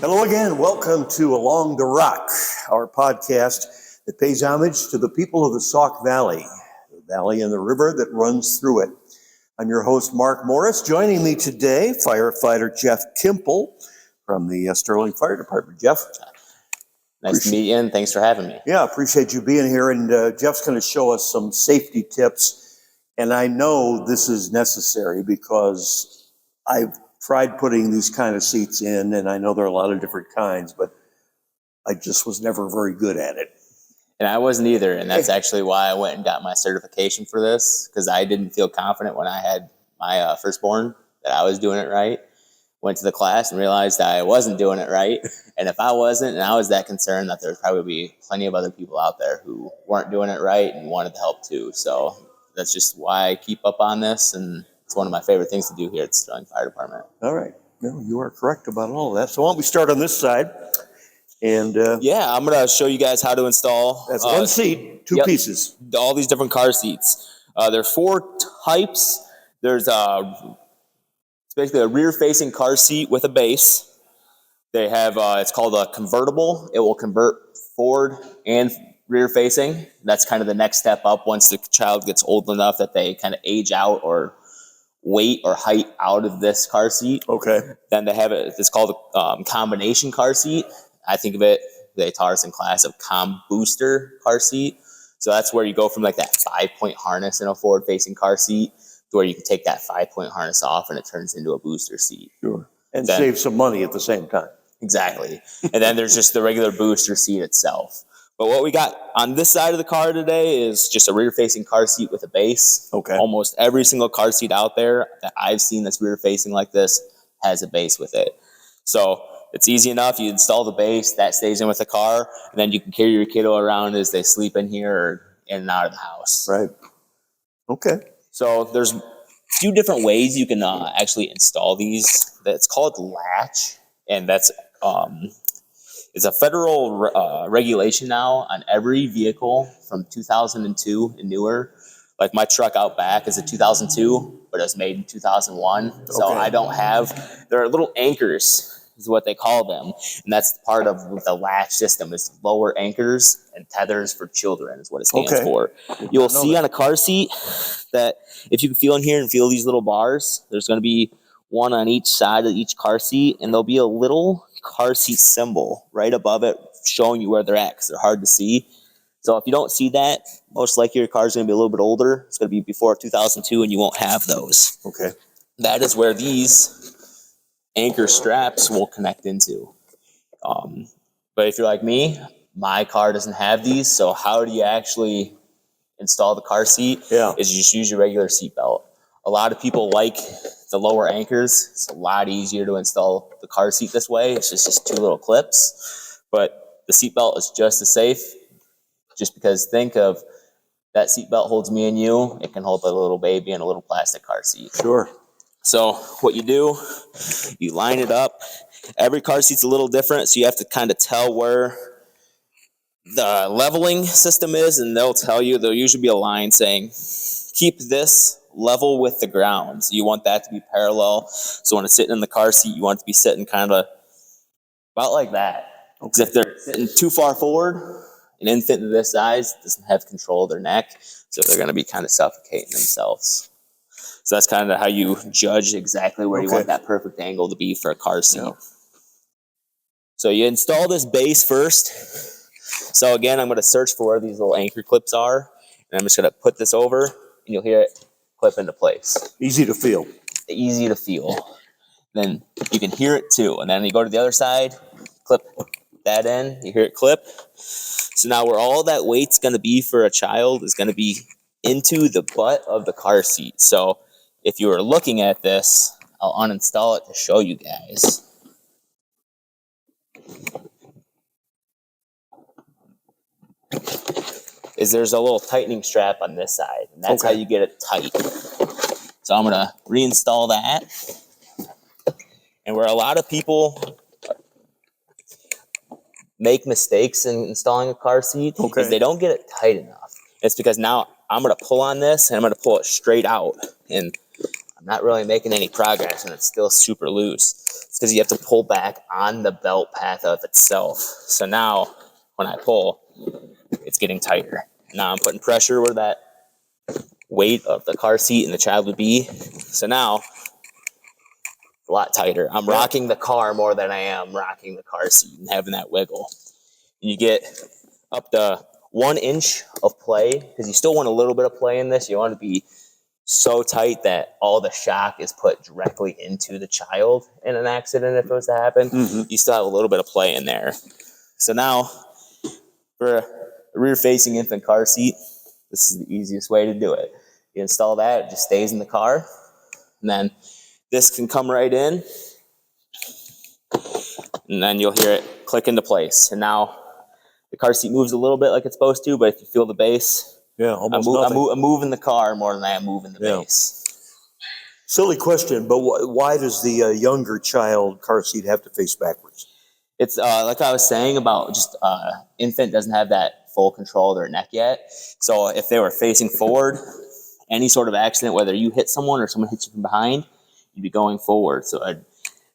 Hello again. Welcome to Along the Rock, our podcast that pays homage to the people of the Sauk Valley, the valley and the river that runs through it. I'm your host, Mark Morris. Joining me today, firefighter Jeff Kimpel from the Sterling Fire Department. Jeff? Nice to meet you, and thanks for having me. Yeah, appreciate you being here. And Jeff's going to show us some safety tips. And I know this is necessary because I've tried putting these kind of seats in, and I know there are a lot of different kinds, but I just was never very good at it. And I wasn't either, and that's actually why I went and got my certification for this, because I didn't feel confident when I had my firstborn that I was doing it right. Went to the class and realized I wasn't doing it right. And if I wasn't, and I was that concerned, that there would probably be plenty of other people out there who weren't doing it right and wanted the help too. So that's just why I keep up on this, and it's one of my favorite things to do here at the Sterling Fire Department. All right. No, you are correct about all of that. So why don't we start on this side? And yeah, I'm going to show you guys how to install. That's one seat, two pieces. All these different car seats. There are 4 types. There's it's basically a rear-facing car seat with a base. They have, it's called a convertible. It will convert forward and rear-facing. That's kind of the next step up once the child gets old enough that they kind of age out or weight or height out of this car seat. Okay. Then they have it's called a combination car seat. I think of it, they taught us in class, of booster car seat. So that's where you go from like that 5-point harness in a forward-facing car seat to where you can take that 5-point harness off and it turns into a booster seat. Sure. And then, save some money at the same time. Exactly. And then there's just the regular booster seat itself. But what we got on this side of the car today is just a rear-facing car seat with a base. Okay. Almost every single car seat out there that I've seen that's rear-facing like this has a base with it. So it's easy enough. You install the base, that stays in with the car, and then you can carry your kiddo around as they sleep in here or in and out of the house. Right. Okay. So there's a few different ways you can actually install these. It's called latch, and that's it's a federal regulation now on every vehicle from 2002 and newer. Like my truck out back is a 2002, but it was made in 2001. So Okay. I don't have, there are little anchors is what they call them. And that's part of the latch system is lower anchors and tethers for children is what it stands for. You'll see on a car seat that if you can feel in here and feel these little bars, there's going to be one on each side of each car seat, and there'll be a little car seat symbol right above it showing you where they're at because they're hard to see. So if you don't see that, most likely your car's going to be a little bit older. It's going to be before 2002, and you won't have those. Okay. That is where these anchor straps will connect into. But if you're like me, my car doesn't have these, so how do you actually install the car seat? Yeah. Is you just use your regular seat belt. A lot of people like the lower anchors. It's a lot easier to install the car seat this way. It's just 2 little clips. But the seat belt is just as safe, just because think of that seat belt holds me and you. It can hold a little baby in a little plastic car seat. Sure. So what you do, you line it up. Every car seat's a little different, so you have to kind of tell where the leveling system is, and they'll tell you, there'll usually be a line saying, keep this level with the ground. So you want that to be parallel. So when it's sitting in the car seat, you want it to be sitting kind of about like that. Because if they're sitting too far forward, an infant of this size doesn't have control of their neck, so they're going to be kind of suffocating themselves. So that's kind of how you judge exactly where you want that perfect angle to be for a car seat. Yeah. So you install this base first. So again, I'm going to search for where these little anchor clips are, and I'm just going to put this over, and you'll hear it clip into place. Easy to feel. Easy to feel. Then you can hear it too. And then you go to the other side, clip that in, you hear it clip. So now where all that weight's going to be for a child is going to be into the butt of the car seat. So if you were looking at this, I'll uninstall it to show you guys. There's a little tightening strap on this side, and that's how you get it tight. So I'm going to reinstall that. And where a lot of people make mistakes in installing a car seat is they don't get it tight enough. It's because now I'm going to pull on this, and I'm going to pull it straight out. And I'm not really making any progress and it's still super loose. It's because you have to pull back on the belt path of itself. So now when I pull, it's getting tighter. Now I'm putting pressure where that weight of the car seat and the child would be. So now it's a lot tighter. I'm rocking the car more than I am rocking the car seat and having that wiggle. And you get up to 1 inch of play because you still want a little bit of play in this. You want to be so tight that all the shock is put directly into the child in an accident if it was to happen. You still have a little bit of play in there. So now for a rear-facing infant car seat, this is the easiest way to do it. You install that, it just stays in the car, and then this can come right in, and then you'll hear it click into place. And now the car seat moves a little bit like it's supposed to, but if you feel the base, almost I'm moving the car more than I am moving the base. Silly question, but why does the younger child car seat have to face backwards? It's like I was saying about just infant doesn't have that full control of their neck yet. So if they were facing forward, any sort of accident, whether you hit someone or someone hits you from behind, you'd be going forward. So I'd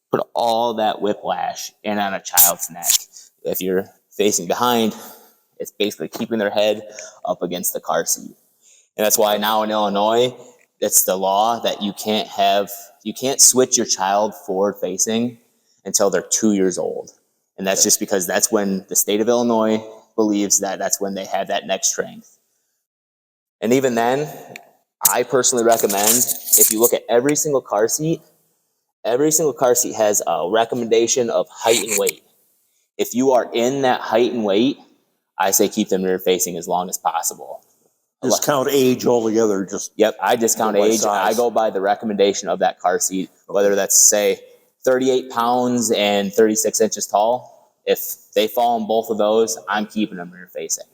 put all that whiplash in on a child's neck. If you're facing behind, it's basically keeping their head up against the car seat. And that's why now in Illinois, it's the law that you can't switch your child forward facing until they're 2 years old. And that's just because that's when the state of Illinois believes that that's when they have that neck strength. And even then, I personally recommend, if you look at every single car seat has a recommendation of height and weight. If you are in that height and weight, I say keep them rear facing as long as possible. Discount age altogether. Yep, I discount age. I go by the recommendation of that car seat, whether that's, say, 38 pounds and 36 inches tall. If they fall in both of those, I'm keeping them rear facing.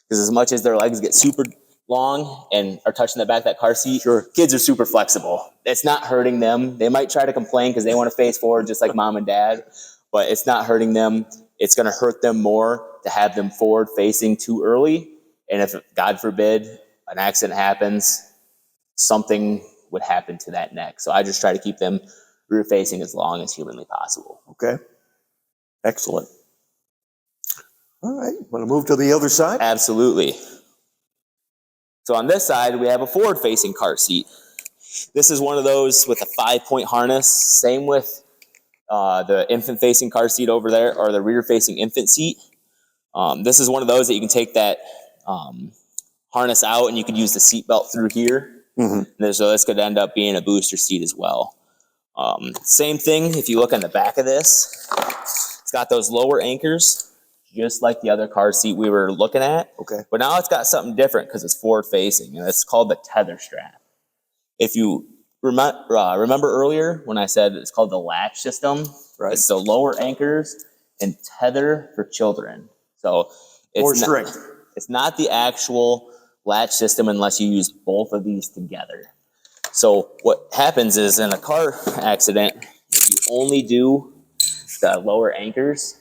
Because as much as their legs get super long and are touching the back of that car seat, kids are super flexible. It's not hurting them. They might try to complain because they want to face forward just like mom and dad, but it's not hurting them. It's going to hurt them more to have them forward facing too early. And if, God forbid, an accident happens, something would happen to that neck. So I just try to keep them rear facing as long as humanly possible. Okay. Excellent. All right. Want to move to the other side? Absolutely. So on this side, we have a forward facing car seat. This is one of those with a 5-point harness. Same with the infant facing car seat over there, or the rear facing infant seat. This is one of those that you can take that harness out and you could use the seat belt through here. So this could end up being a booster seat as well. Same thing if you look on the back of this. It's got those lower anchors, just like the other car seat we were looking at. Okay. But now it's got something different because it's forward facing, and it's called the tether strap. If you remember earlier when I said it's called the latch system, right? It's the lower anchors and tether for children. So it's more strength. It's not the actual latch system unless you use both of these together. So what happens is in a car accident, if you only do the lower anchors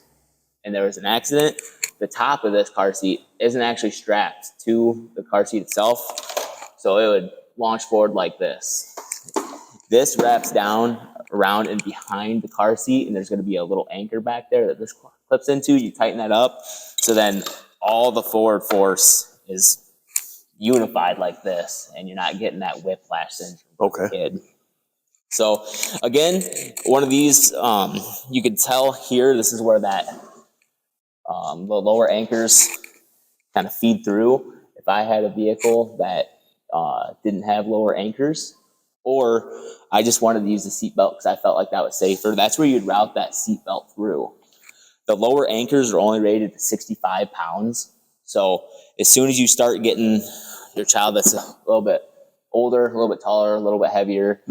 and there was an accident, the top of this car seat isn't actually strapped to the car seat itself. So it would launch forward like this. This wraps down around and behind the car seat, and there's going to be a little anchor back there that this clips into. You tighten that up, so then all the forward force is unified like this, and you're not getting that whiplash syndrome. Okay. Kid. So again, one of these, you can tell here, this is where that the lower anchors kind of feed through. If I had a vehicle that didn't have lower anchors, or I just wanted to use the seatbelt because I felt like that was safer, that's where you'd route that seatbelt through. The lower anchors are only rated to 65 pounds. So as soon as you start getting your child that's a little bit older, a little bit taller, a little bit heavier,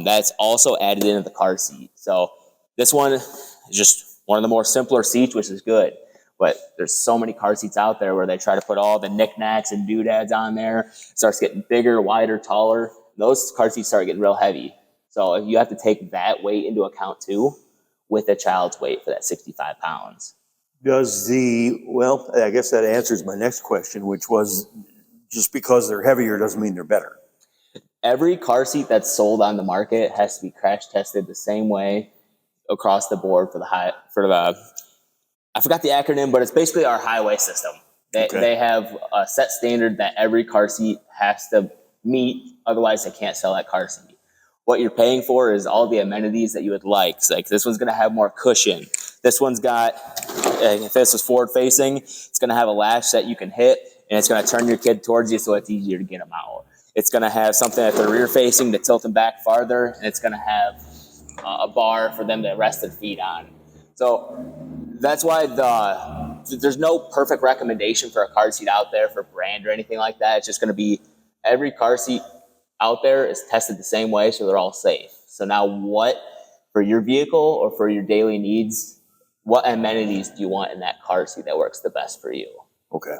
that's also added into the car seat. So this one is just one of the more simpler seats, which is good. But there's so many car seats out there where they try to put all the knickknacks and doodads on there. It starts getting bigger, wider, taller. Those car seats start getting real heavy. So you have to take that weight into account too, with a child's weight for that 65 pounds. Well, I guess that answers my next question, which was just because they're heavier doesn't mean they're better. every car seat that's sold on the market has to be crash tested the same way across the board for the I forgot the acronym, but it's basically our highway system. They have a set standard that every car seat has to meet, otherwise they can't sell that car seat. What you're paying for is all the amenities that you would like. So like this one's going to have more cushion. This one's got, if this was forward facing, it's going to have a latch that you can hit, and it's going to turn your kid towards you so it's easier to get them out. It's going to have something at the rear facing to tilt them back farther, and it's going to have a bar for them to rest their feet on. So that's why there's no perfect recommendation for a car seat out there for brand or anything like that. It's just going to be every car seat out there is tested the same way, so they're all safe. So now what, for your vehicle or for your daily needs, what amenities do you want in that car seat that works the best for you? Okay.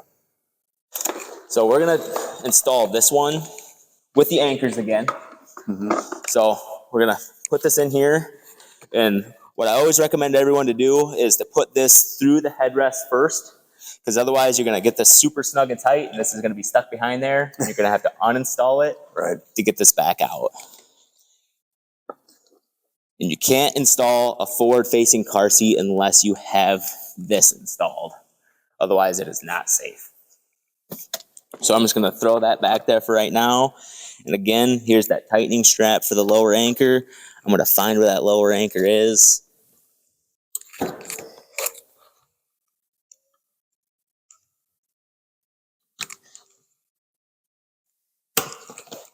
So we're going to install this one with the anchors again. So we're going to put this in here, and what I always recommend everyone to do is to put this through the headrest first, because otherwise you're going to get this super snug and tight, and this is going to be stuck behind there, and you're going to have to uninstall it to get this back out. And you can't install a forward-facing car seat unless you have this installed. Otherwise, it is not safe. So I'm just going to throw that back there for right now. And again, here's that tightening strap for the lower anchor. I'm going to find where that lower anchor is.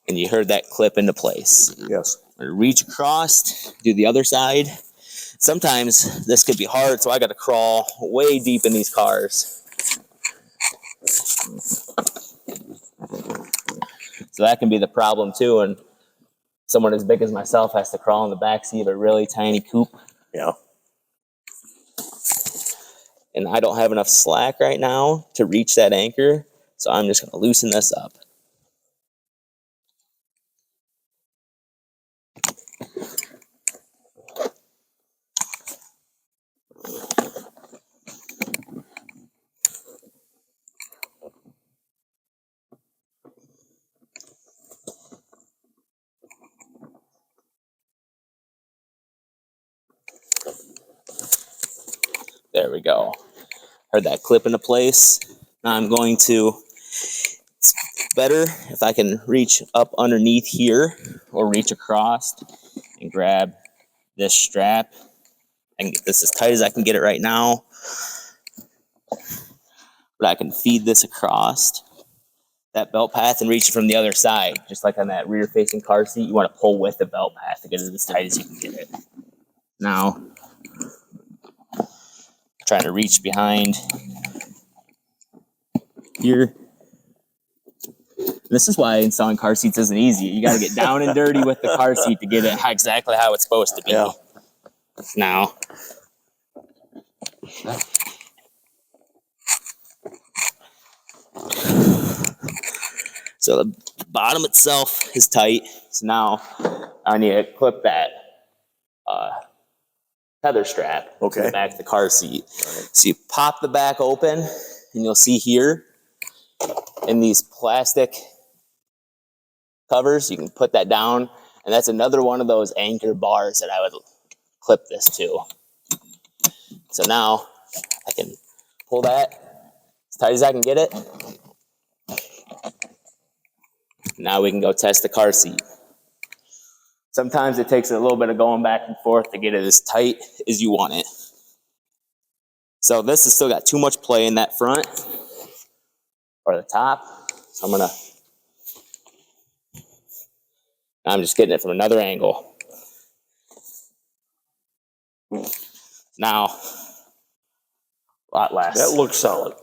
And you heard that clip into place. Yes. Reach across, do the other side. Sometimes this could be hard, so I got to crawl way deep in these cars. So that can be the problem too, and someone as big as myself has to crawl in the backseat of a really tiny coupe. Yeah. And I don't have enough slack right now to reach that anchor, so I'm just going to loosen this up. There we go. Heard that clip into place. Now I'm going to, it's better if I can reach up underneath here or reach across and grab this strap. I can get this as tight as I can get it right now. But I can feed this across that belt path and reach it from the other side. Just like on that rear facing car seat, you want to pull with the belt path to get it as tight as you can get it. Now, trying to reach behind here. This is why installing car seats isn't easy. You got to get down and dirty with the car seat to get it exactly how it's supposed to be. Yeah. Now, so the bottom itself is tight. So now I need to clip that tether strap to the back of the car seat. So you pop the back open, and you'll see here in these plastic covers, you can put that down, and that's another one of those anchor bars that I would clip this to. So now I can pull that as tight as I can get it. Now we can go test the car seat. Sometimes it takes a little bit of going back and forth to get it as tight as you want it. So this has still got too much play in that front or the top. So I'm just getting it from another angle. Now, a lot less. That looks solid.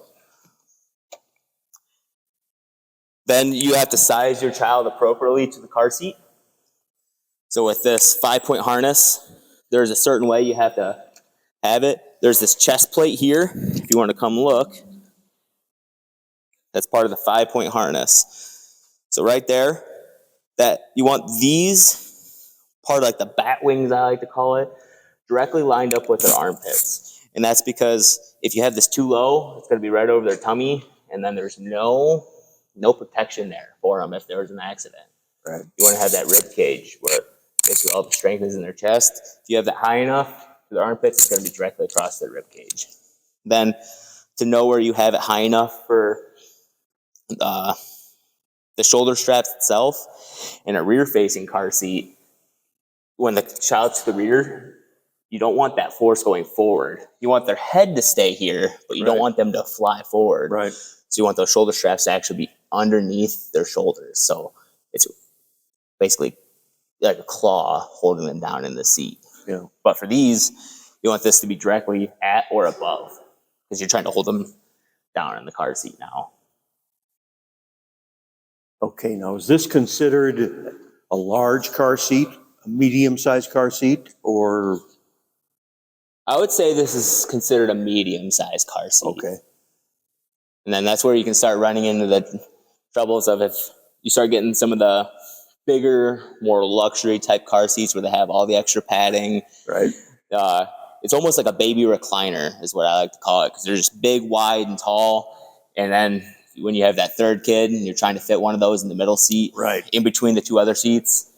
Then you have to size your child appropriately to the car seat. So with this 5-point harness, there's a certain way you have to have it. There's this chest plate here, if you want to come look. That's part of the 5-point harness. So right there, that you want these, part of like the bat wings I like to call it, directly lined up with their armpits. And that's because if you have this too low, it's going to be right over their tummy, and then there's no protection there for them if there was an accident. Right. You want to have that rib cage where basically all the strength is in their chest. If you have that high enough to their armpits, it's going to be directly across their rib cage. Then to know where you have it high enough for the shoulder straps itself, in a rear-facing car seat, when the child's to the rear, you don't want that force going forward. You want their head to stay here, but you don't want them to fly forward. Right. So you want those shoulder straps to actually be underneath their shoulders. So it's basically like a claw holding them down in the seat. Yeah. But for these, you want this to be directly at or above, because you're trying to hold them down in the car seat now. Okay, now is this considered a large car seat, a medium-sized car seat, or? I would say this is considered a medium-sized car seat. Okay. And then that's where you can start running into the troubles of if you start getting some of the bigger, more luxury type car seats where they have all the extra padding. Right. It's almost like a baby recliner is what I like to call it, because they're just big, wide, and tall. And then when you have that third kid and you're trying to fit one of those in the middle seat, right, in between the two other seats,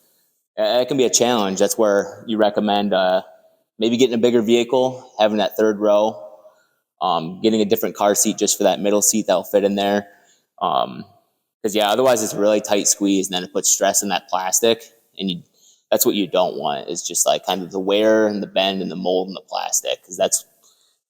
it can be a challenge. That's where you recommend maybe getting a bigger vehicle, having that third row, getting a different car seat just for that middle seat that'll fit in there. Because otherwise it's a really tight squeeze, and then it puts stress in that plastic, and that's what you don't want, is just like kind of the wear and the bend and the mold in the plastic, because that's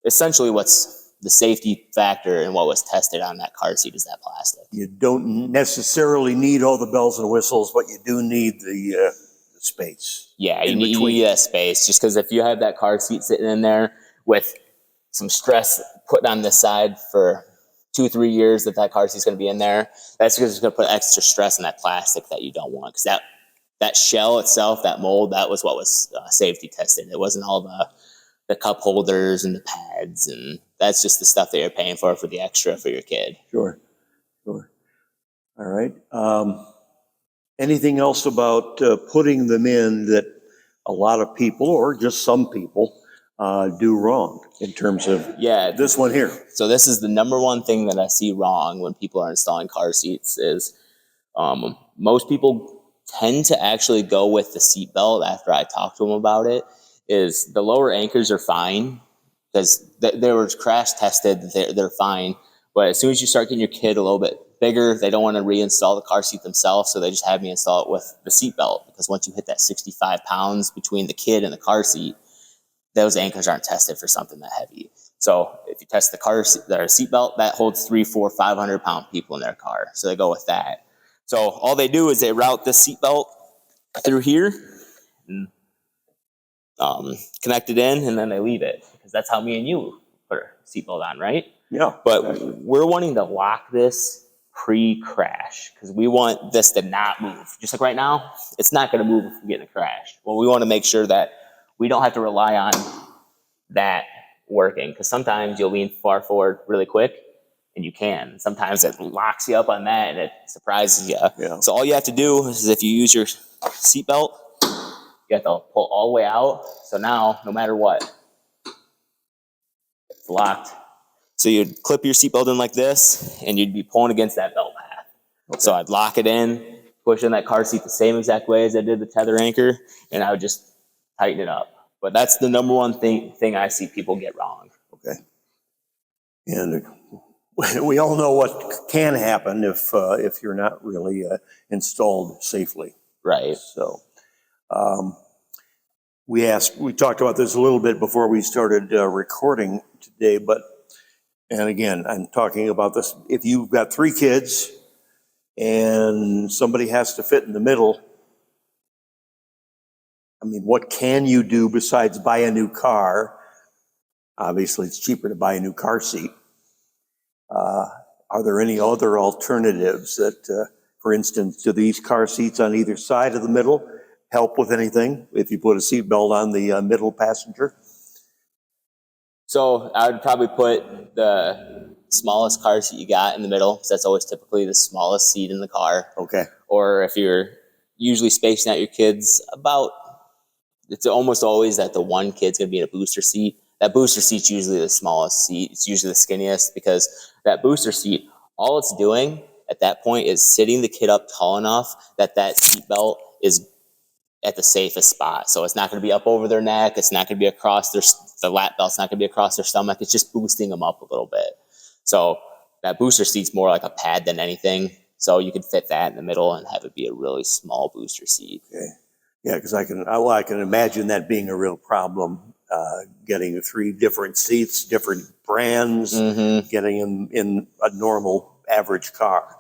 essentially what's the safety factor and what was tested on that car seat is that plastic. You don't necessarily need all the bells and whistles, but you do need the space. Yeah, you need that space, just because if you have that car seat sitting in there with some stress put on this side for 2-3 years that car seat's going to be in there, that's because it's going to put extra stress on that plastic that you don't want, because that shell itself, that mold, that was what was safety tested. It wasn't all the cup holders and the pads, and that's just the stuff that you're paying for the extra for your kid. Sure. All right. Anything else about putting them in that a lot of people, or just some people, do wrong in terms of this one here? So this is the number one thing that I see wrong when people are installing car seats is most people tend to actually go with the seat belt after I talk to them about it. Is the lower anchors are fine because they were crash tested, they're fine. But as soon as you start getting your kid a little bit bigger, they don't want to reinstall the car seat themselves, so they just have me install it with the seat belt, because once you hit that 65 pounds between the kid and the car seat, those anchors aren't tested for something that heavy. So if you test their seat belt, that holds 300, 400, 500 pound people in their car, so they go with that. So all they do is they route the seat belt through here and connect it in, and then they leave it, because that's how me and you put our seatbelt on, right? Yeah. But we're wanting to lock this pre-crash, because we want this to not move. Just like right now, it's not going to move if we get in a crash. Well, we want to make sure that we don't have to rely on that working, because sometimes you'll lean far forward really quick, and you can. Sometimes it locks you up on that, and it surprises you. Yeah. So all you have to do is, if you use your seatbelt, you have to pull all the way out. So now, no matter what, it's locked. So you'd clip your seatbelt in like this, and you'd be pulling against that belt path. Okay. So I'd lock it in, push in that car seat the same exact way as I did the tether anchor, and I would just tighten it up. But that's the number one thing I see people get wrong. Okay. And we all know what can happen if you're not really installed safely. Right. So we talked about this a little bit before we started recording today, and again, I'm talking about this. If you've got 3 kids and somebody has to fit in the middle, I mean, what can you do besides buy a new car? Obviously, it's cheaper to buy a new car seat. Are there any other alternatives that, for instance, do these car seats on either side of the middle help with anything if you put a seat belt on the middle passenger? So I would probably put the smallest car seat you got in the middle, because that's always typically the smallest seat in the car. Okay. Or if you're usually spacing out your kids it's almost always that the one kid's going to be in a booster seat. That booster seat's usually the smallest seat. It's usually the skinniest, because that booster seat, all it's doing, at that point is sitting the kid up tall enough that seatbelt is at the safest spot. So it's not going to be up over their neck. It's not going to be across the lap belt's not going to be across their stomach. It's just boosting them up a little bit. So that booster seat's more like a pad than anything. So you can fit that in the middle and have it be a really small booster seat. Okay. Yeah, because I can imagine that being a real problem, getting 3 different seats, different brands, getting them in a normal average car.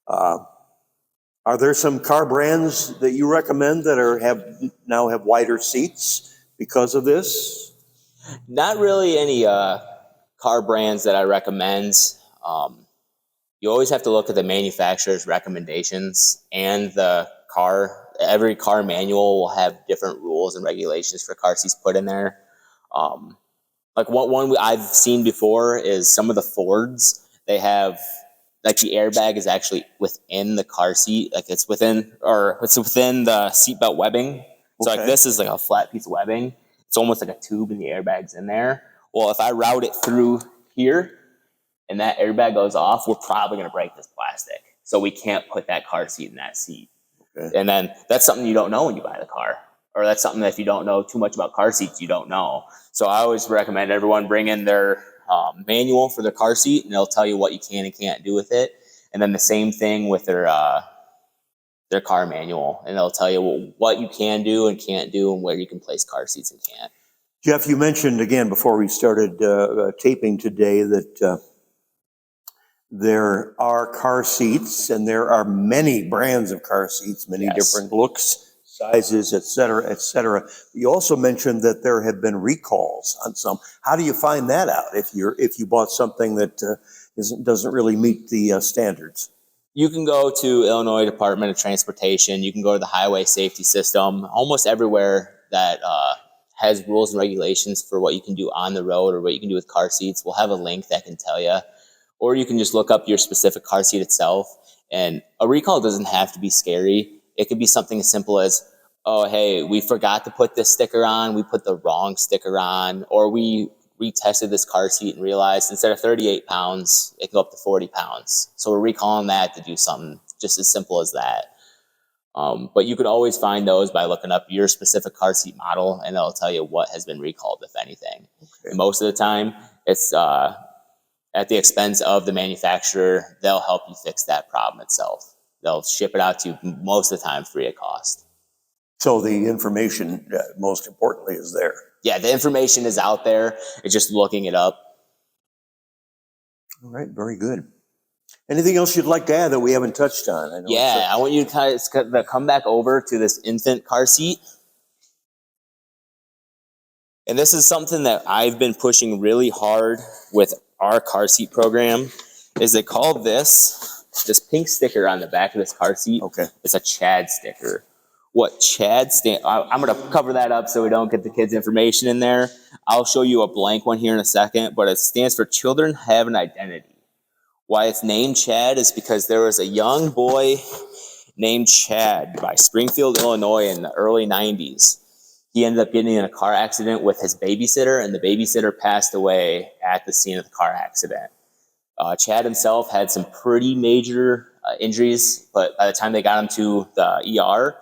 Are there some car brands that you recommend that now have wider seats because of this? Not really any car brands that I recommend. You always have to look at the manufacturer's recommendations and the car. Every car manual will have different rules and regulations for car seats put in there. Like what one I've seen before is some of the Fords, they have like the airbag is actually within the car seat, like it's within the seatbelt webbing. So like this is like a flat piece of webbing. It's almost like a tube and the airbag's in there. Well, if I route it through here and that airbag goes off, we're probably going to break this plastic. So we can't put that car seat in that seat. Okay. And then that's something you don't know when you buy the car. Or that's something that if you don't know too much about car seats, you don't know. So I always recommend everyone bring in their manual for their car seat, and they'll tell you what you can and can't do with it. And then the same thing with their car manual, and they'll tell you what you can do and can't do and where you can place car seats and can't. Jeff, you mentioned again before we started taping today that there are car seats, and there are many brands of car seats, many different looks, sizes, et cetera, et cetera. You also mentioned that there have been recalls on some. How do you find that out if you bought something that doesn't really meet the standards? You can go to Illinois Department of Transportation. You can go to the highway safety system. Almost everywhere that has rules and regulations for what you can do on the road or what you can do with car seats will have a link that can tell you. Or you can just look up your specific car seat itself. And a recall doesn't have to be scary. It could be something as simple as, oh, hey, we forgot to put this sticker on. We put the wrong sticker on. Or we retested this car seat and realized instead of 38 pounds, it can go up to 40 pounds. So we're recalling that to do something just as simple as that. But you can always find those by looking up your specific car seat model, and it'll tell you what has been recalled, if anything. Okay. And most of the time, it's at the expense of the manufacturer. They'll help you fix that problem itself. They'll ship it out to you most of the time free of cost. So the information, most importantly, is there. Yeah, the information is out there. It's just looking it up. All right, very good. Anything else you'd like to add that we haven't touched on? I want you to kind of come back over to this infant car seat. And this is something that I've been pushing really hard with our car seat program, is they call this pink sticker on the back of this car seat. Okay. It's a CHAD sticker. What CHAD I'm going to cover that up so we don't get the kids' information in there. I'll show you a blank one here in a second, but it stands for Children Have an Identity. Why it's named CHAD is because there was a young boy named Chad by Springfield, Illinois in the early 90s. He ended up getting in a car accident with his babysitter, and the babysitter passed away at the scene of the car accident. Chad himself had some pretty major injuries, but by the time they got him to the ER,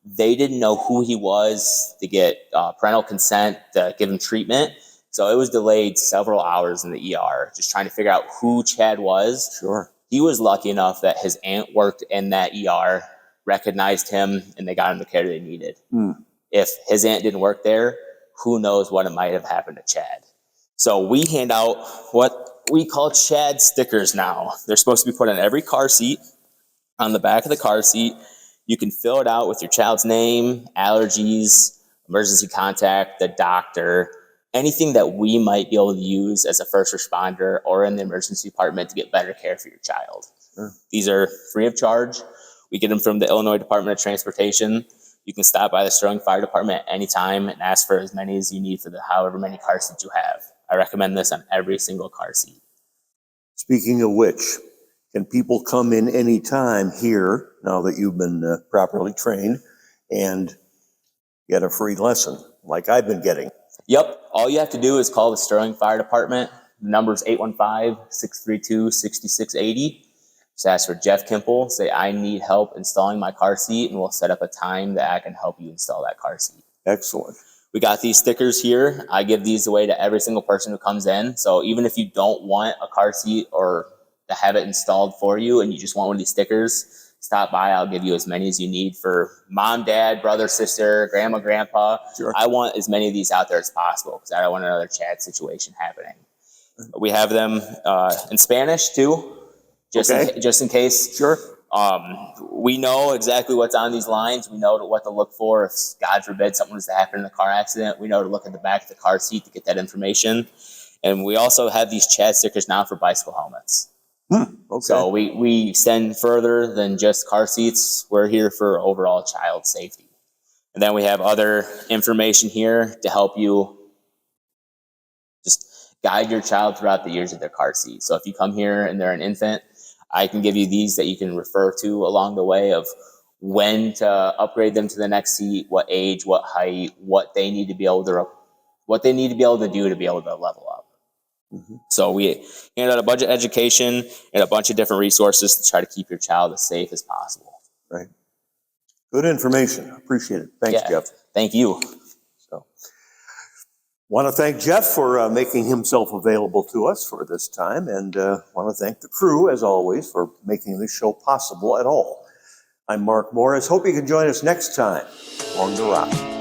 they didn't know who he was to get parental consent to give him treatment. So it was delayed several hours in the ER, just trying to figure out who Chad was. Sure. He was lucky enough that his aunt worked in that ER, recognized him, and they got him the care they needed. If his aunt didn't work there, who knows what it might have happened to Chad. So we hand out what we call Chad stickers now. They're supposed to be put on every car seat, on the back of the car seat. You can fill it out with your child's name, allergies, emergency contact, the doctor, anything that we might be able to use as a first responder or in the emergency department to get better care for your child. Sure. These are free of charge. We get them from the Illinois Department of Transportation. You can stop by the Sterling Fire Department at any time and ask for as many as you need for however many car seats you have. I recommend this on every single car seat. Speaking of which, can people come in any time here, now that you've been properly trained, and get a free lesson like I've been getting? Yep. All you have to do is call the Sterling Fire Department. The number is 815-632-6680. Just ask for Jeff Kimpel, say, I need help installing my car seat, and we'll set up a time that I can help you install that car seat. Excellent. We got these stickers here. I give these away to every single person who comes in. So even if you don't want a car seat or to have it installed for you and you just want one of these stickers, stop by. I'll give you as many as you need for mom, dad, brother, sister, grandma, grandpa. Sure. I want as many of these out there as possible because I don't want another Chad situation happening. We have them in Spanish too, just in case. Sure. We know exactly what's on these lines. We know what to look for if, God forbid, something was to happen in a car accident. We know to look at the back of the car seat to get that information. And we also have these Chad stickers now for bicycle helmets. Okay. So we extend further than just car seats. We're here for overall child safety. And then we have other information here to help you just guide your child throughout the years of their car seat. So if you come here and they're an infant, I can give you these that you can refer to along the way of when to upgrade them to the next seat, what age, what height, what they need to be able to do to be able to level up. Mm-hmm. So we hand out a bunch of education and a bunch of different resources to try to keep your child as safe as possible. Right. Good information. Appreciate it. Thanks, Jeff. Thank you. So, want to thank Jeff for making himself available to us for this time, and want to thank the crew, as always, for making this show possible at all. I'm Mark Morris. Hope you can join us next time on The Rock.